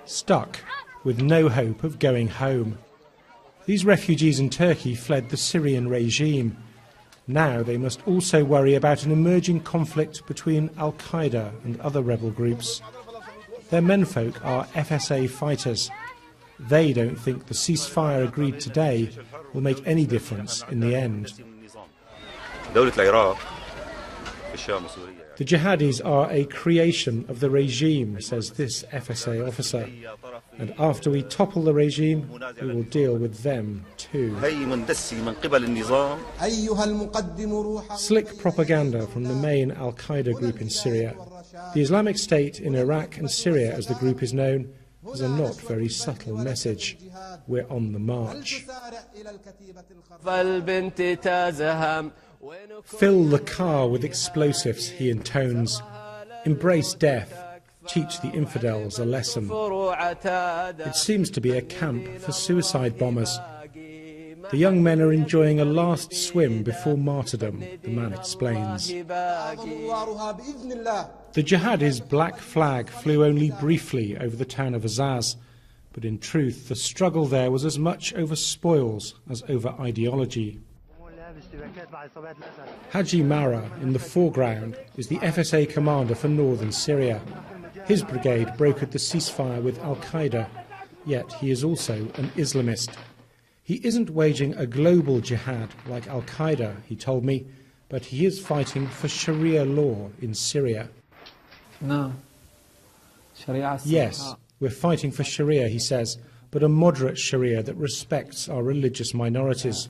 Stuck, with no hope of going home. These refugees in Turkey fled the Syrian regime. Now they must also worry about an emerging conflict between Al-Qaeda and other rebel groups. Their menfolk are FSA fighters. They don't think the ceasefire agreed today will make any difference in the end. The jihadis are a creation of the regime, says this FSA officer. And after we topple the regime, we will deal with them too. Slick propaganda from the main Al-Qaeda group in Syria. The Islamic State in Iraq and Syria, as the group is known, is a not very subtle message. We're on the march. Fill the car with explosives, he intones. Embrace death. Teach the infidels a lesson. It seems to be a camp for suicide bombers. The young men are enjoying a last swim before martyrdom, the man explains. The jihadis' black flag flew only briefly over the town of Azaz, but in truth the struggle there was as much over spoils as over ideology. Haji Mara, in the foreground, is the FSA commander for northern Syria. His brigade brokered the ceasefire with Al-Qaeda, yet he is also an Islamist. He isn't waging a global jihad like Al-Qaeda, he told me, but he is fighting for Sharia law in Syria. No. Yes, we're fighting for Sharia, he says, but a moderate Sharia that respects our religious minorities.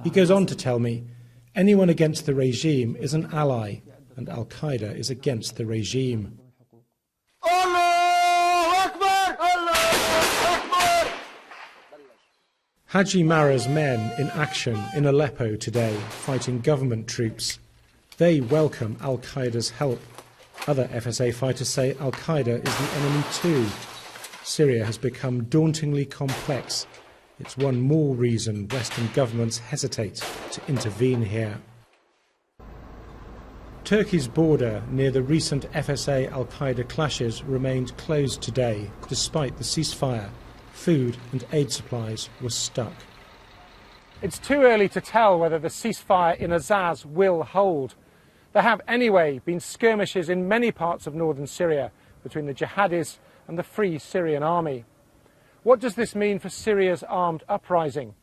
He goes on to tell me, anyone against the regime is an ally, and Al-Qaeda is against the regime. Haji Mara's men in action in Aleppo today, fighting government troops. They welcome Al-Qaeda's help. Other FSA fighters say Al-Qaeda is the enemy too. Syria has become dauntingly complex. It's one more reason Western governments hesitate to intervene here. Turkey's border near the recent FSA-Al-Qaeda clashes remained closed today, despite the ceasefire. Food and aid supplies were stuck. It's too early to tell whether the ceasefire in Azaz will hold. There have anyway been skirmishes in many parts of northern Syria between the jihadis and the Free Syrian Army. What does this mean for Syria's armed uprising?